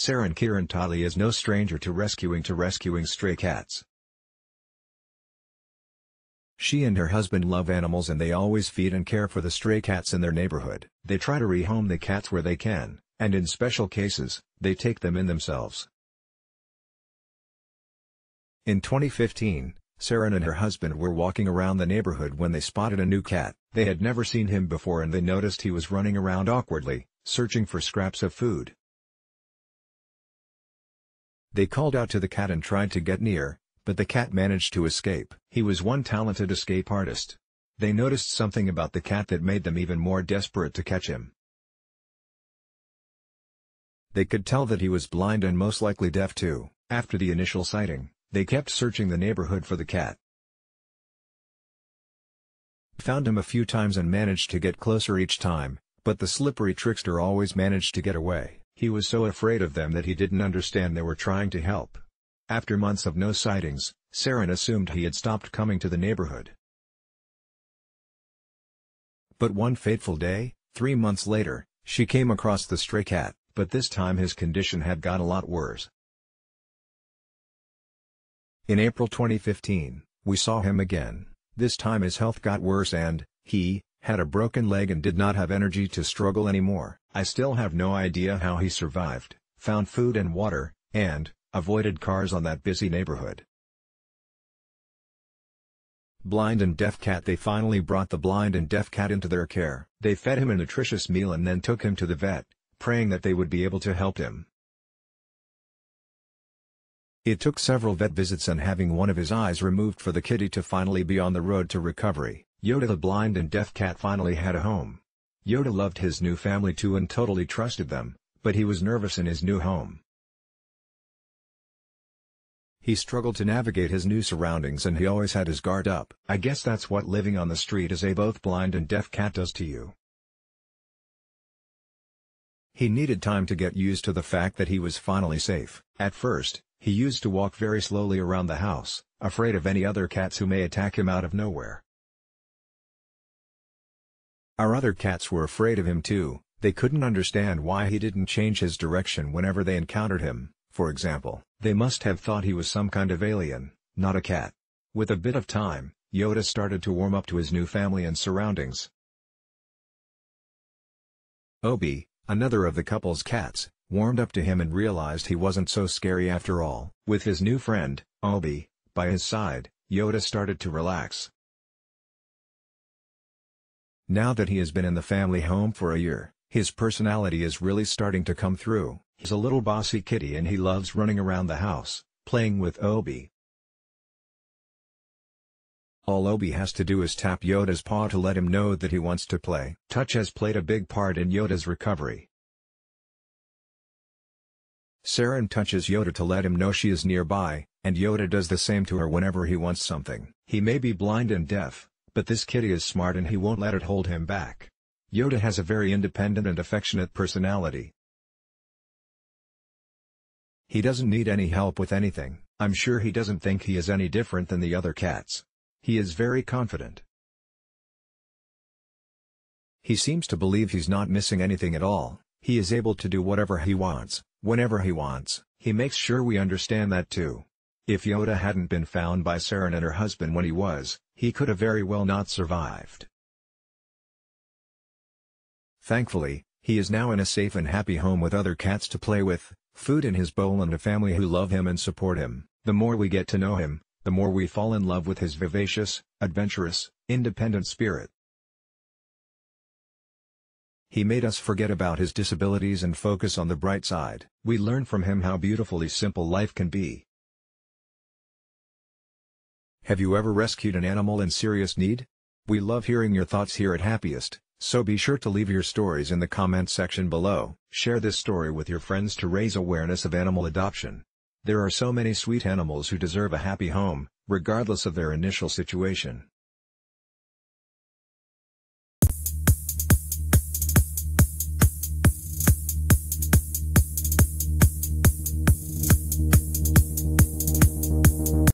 Ceren Kiran Tatli is no stranger to rescuing stray cats. She and her husband love animals and they always feed and care for the stray cats in their neighborhood. They try to rehome the cats where they can, and in special cases, they take them in themselves. In 2015, Ceren and her husband were walking around the neighborhood when they spotted a new cat. They had never seen him before and they noticed he was running around awkwardly, searching for scraps of food. They called out to the cat and tried to get near, but the cat managed to escape. He was one talented escape artist. They noticed something about the cat that made them even more desperate to catch him. They could tell that he was blind and most likely deaf too. After the initial sighting, they kept searching the neighborhood for the cat. Found him a few times and managed to get closer each time, but the slippery trickster always managed to get away. He was so afraid of them that he didn't understand they were trying to help. After months of no sightings, Ceren assumed he had stopped coming to the neighborhood. But one fateful day, 3 months later, she came across the stray cat, but this time his condition had got a lot worse. In April 2015, we saw him again. This time his health got worse and he had a broken leg and did not have energy to struggle anymore. I still have no idea how he survived, found food and water, and avoided cars on that busy neighborhood. Blind and deaf cat. They finally brought the blind and deaf cat into their care. They fed him a nutritious meal and then took him to the vet, praying that they would be able to help him. It took several vet visits and having one of his eyes removed for the kitty to finally be on the road to recovery. Yoda the blind and deaf cat finally had a home. Yoda loved his new family too and totally trusted them, but he was nervous in his new home. He struggled to navigate his new surroundings and he always had his guard up. I guess that's what living on the street as a both blind and deaf cat does to you. He needed time to get used to the fact that he was finally safe. At first, he used to walk very slowly around the house, afraid of any other cats who may attack him out of nowhere. Our other cats were afraid of him too. They couldn't understand why he didn't change his direction whenever they encountered him, for example. They must have thought he was some kind of alien, not a cat. With a bit of time, Yoda started to warm up to his new family and surroundings. Obi, another of the couple's cats, warmed up to him and realized he wasn't so scary after all. With his new friend, Obi, by his side, Yoda started to relax. Now that he has been in the family home for a year, his personality is really starting to come through. He's a little bossy kitty and he loves running around the house, playing with Obi. All Obi has to do is tap Yoda's paw to let him know that he wants to play. Touch has played a big part in Yoda's recovery. Ceren touches Yoda to let him know she is nearby, and Yoda does the same to her whenever he wants something. He may be blind and deaf, but this kitty is smart and he won't let it hold him back. Yoda has a very independent and affectionate personality. He doesn't need any help with anything. I'm sure he doesn't think he is any different than the other cats. He is very confident. He seems to believe he's not missing anything at all. He is able to do whatever he wants, whenever he wants. He makes sure we understand that too. If Yoda hadn't been found by Ceren and her husband when he could have very well not survived. Thankfully, he is now in a safe and happy home with other cats to play with, food in his bowl and a family who love him and support him. The more we get to know him, the more we fall in love with his vivacious, adventurous, independent spirit. He made us forget about his disabilities and focus on the bright side. We learn from him how beautifully simple life can be. Have you ever rescued an animal in serious need? We love hearing your thoughts here at Happiest, so be sure to leave your stories in the comments section below. Share this story with your friends to raise awareness of animal adoption. There are so many sweet animals who deserve a happy home, regardless of their initial situation.